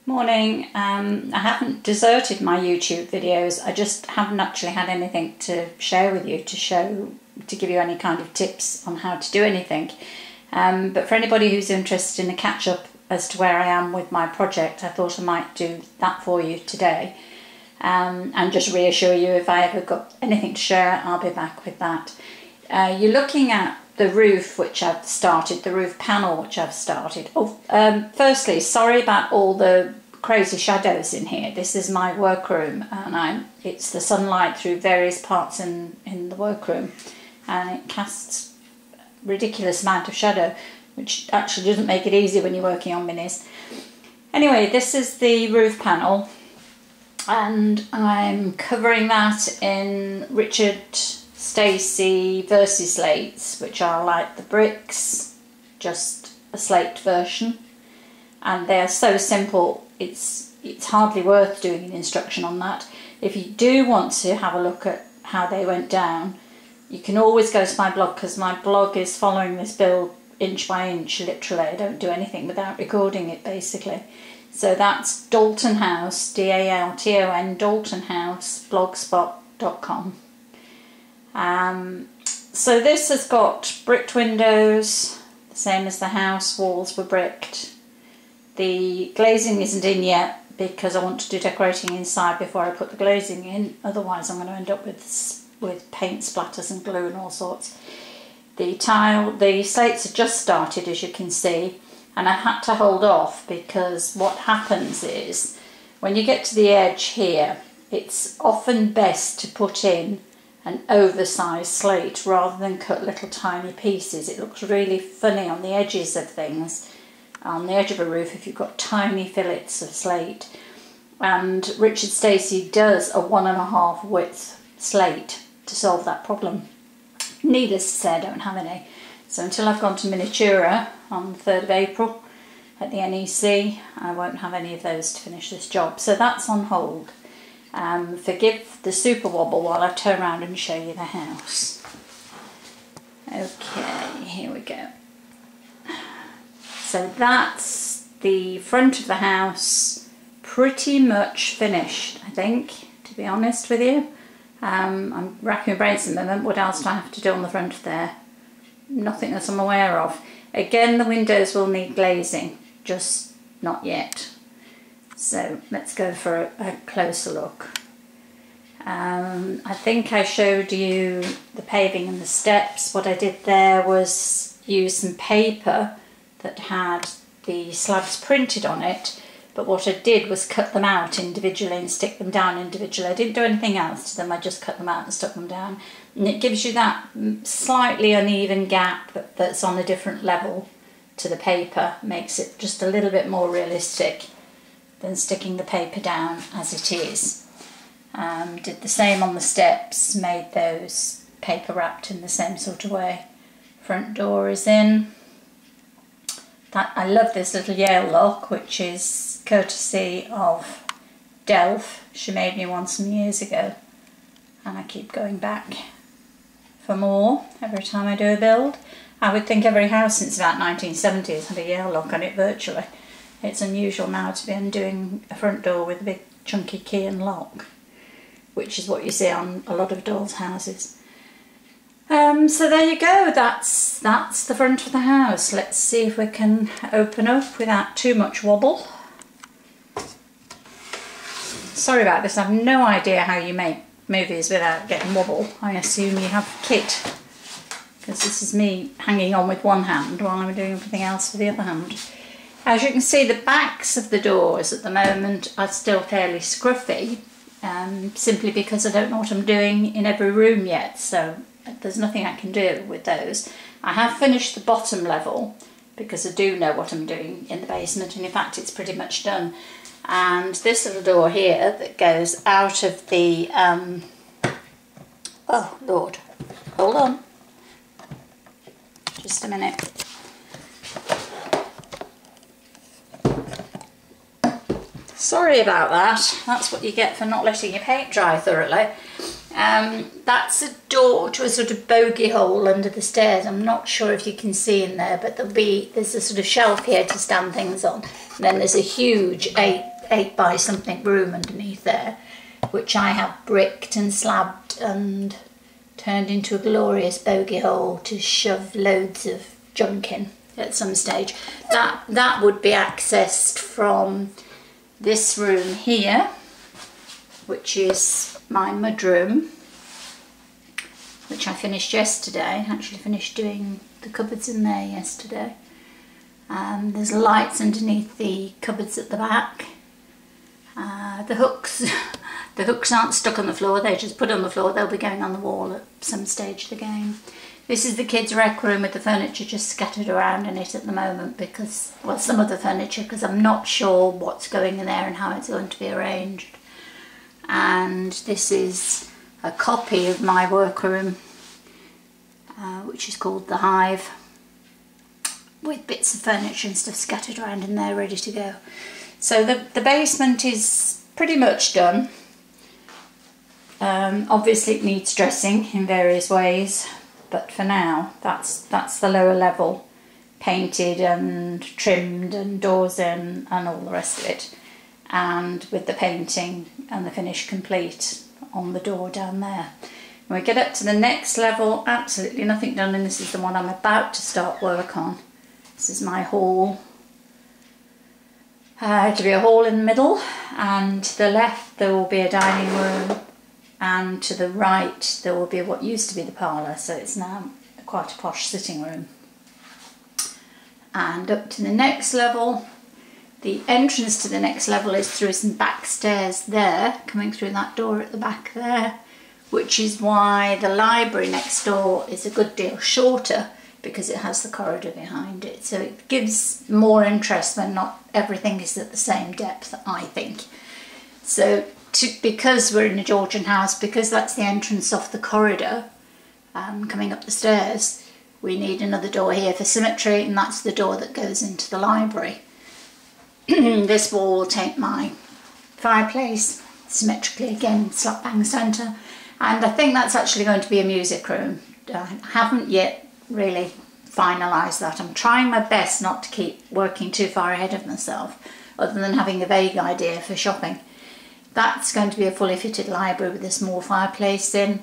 Morning. I haven't deserted my YouTube videos. I just haven't actually had anything to share with you to give you any kind of tips on how to do anything. But for anybody who's interested in a catch up as to where I am with my project, I thought I might do that for you today. And just reassure you, if I ever got anything to share, I'll be back with that. You're looking at the roof which I've started, the roof panel which I've started. Firstly, sorry about all the crazy shadows in here. This is my workroom, and it's the sunlight through various parts in the workroom, and it casts a ridiculous amount of shadow, which actually doesn't make it easy when you're working on minis. Anyway, this is the roof panel, and I'm covering that in Richard Stacey Versi-Slates, which are like the bricks, just a slate version, and they're so simple it's hardly worth doing an instruction on that. If you do want to have a look at how they went down, you can always go to my blog, because my blog is following this build inch by inch, literally. I don't do anything without recording it, basically. So that's Dalton House, D-A-L-T-O-N, Dalton House, blogspot.com. So this has got bricked windows, the same as the house, walls were bricked. The glazing isn't in yet because I want to do decorating inside before I put the glazing in, otherwise I'm going to end up with paint splatters and glue and all sorts. The slates have just started, as you can see, and I had to hold off because what happens is when you get to the edge here, it's often best to put in an oversized slate rather than cut little tiny pieces. It looks really funny on the edges of things, on the edge of a roof, if you've got tiny fillets of slate. And Richard Stacey does a 1.5 width slate to solve that problem. Needless to say, I don't have any. So until I've gone to Miniatura on the 3rd of April at the NEC, I won't have any of those to finish this job. So that's on hold. Forgive the super wobble while I turn around and show you the house. Okay, here we go. So that's the front of the house, pretty much finished, I think, to be honest with you. I'm racking my brains at the moment. What else do I have to do on the front there? Nothing that I'm aware of. Again, the windows will need glazing, just not yet. So let's go for a closer look. I think I showed you the paving and the steps. What I did there was use some paper that had the slabs printed on it, but what I did was cut them out individually and stick them down individually. I didn't do anything else to them, I just cut them out and stuck them down. And it gives you that slightly uneven gap that's on a different level to the paper, makes it just a little bit more realistic than sticking the paper down as it is. Did the same on the steps, made those paper wrapped in the same sort of way. Front door is in. I love this little Yale lock, which is courtesy of Delph. She made me one some years ago, and I keep going back for more every time I do a build. I would think every house since about 1970 has had a Yale lock on it virtually. It's unusual now to be undoing a front door with a big chunky key and lock, which is what you see on a lot of dolls' houses. So there you go, that's the front of the house. Let's see if we can open up without too much wobble. Sorry about this, I have no idea how you make movies without getting wobble. I assume you have kit, because this is me hanging on with one hand while I'm doing everything else with the other hand. As you can see, the backs of the doors at the moment are still fairly scruffy, simply because I don't know what I'm doing in every room yet, so there's nothing I can do with those. I have finished the bottom level because I do know what I'm doing in the basement, and in fact it's pretty much done. And this little door here that goes out of the, oh Lord, hold on, just a minute. Sorry about that, that's what you get for not letting your paint dry thoroughly. That's a door to a sort of bogey hole under the stairs. I'm not sure if you can see in there, but there's a sort of shelf here to stand things on. And then there's a huge 8 8 by something room underneath there, which I have bricked and slabbed and turned into a glorious bogey hole to shove loads of junk in at some stage. That would be accessed from this room here, which is my mudroom, which I finished yesterday. Actually finished doing the cupboards in there yesterday. There's lights underneath the cupboards at the back. The hooks aren't stuck on the floor, they're just put on the floor. They'll be going on the wall at some stage of the game. This is the kids' rec room with the furniture just scattered around in it at the moment because, well, some of the furniture, because I'm not sure what's going in there and how it's going to be arranged. And this is a copy of my workroom, which is called the Hive, with bits of furniture and stuff scattered around in there ready to go. So the basement is pretty much done. Obviously it needs dressing in various ways, but for now that's the lower level, painted and trimmed and doors in and all the rest of it, and with the painting and the finish complete on the door down there. When we get up to the next level, absolutely nothing done, and this is the one I'm about to start work on. This is my hall. To be a hall in the middle, and to the left there will be a dining room, and to the right there will be what used to be the parlour, so it's now quite a posh sitting room. And up to the next level, the entrance to the next level is through some back stairs there, coming through that door at the back there, which is why the library next door is a good deal shorter, because it has the corridor behind it. So it gives more interest when not everything is at the same depth, I think. So because we're in a Georgian house, because that's the entrance off the corridor coming up the stairs, we need another door here for symmetry, and that's the door that goes into the library. This wall will take my fireplace symmetrically again, slap bang centre, and I think that's actually going to be a music room. I haven't yet really finalise that. I'm trying my best not to keep working too far ahead of myself, other than having a vague idea for shopping. That's going to be a fully fitted library with a small fireplace in,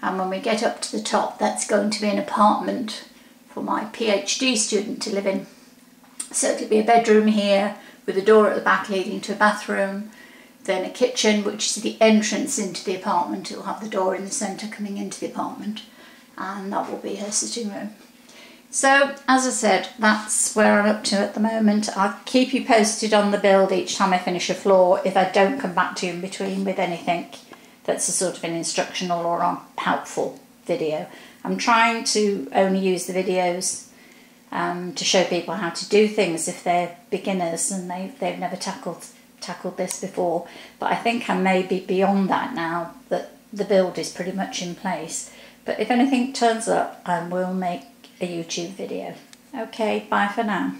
and when we get up to the top, that's going to be an apartment for my PhD student to live in. So it'll be a bedroom here with a door at the back leading to a bathroom, then a kitchen, which is the entrance into the apartment. It'll have the door in the centre coming into the apartment, and that will be her sitting room. So, as I said, that's where I'm up to at the moment. I'll keep you posted on the build each time I finish a floor, if I don't come back to you in between with anything that's a sort of an instructional or helpful video. I'm trying to only use the videos to show people how to do things if they're beginners and they've never tackled this before. But I think I may be beyond that now, that the build is pretty much in place. But if anything turns up, I will make a YouTube video. Okay, bye for now.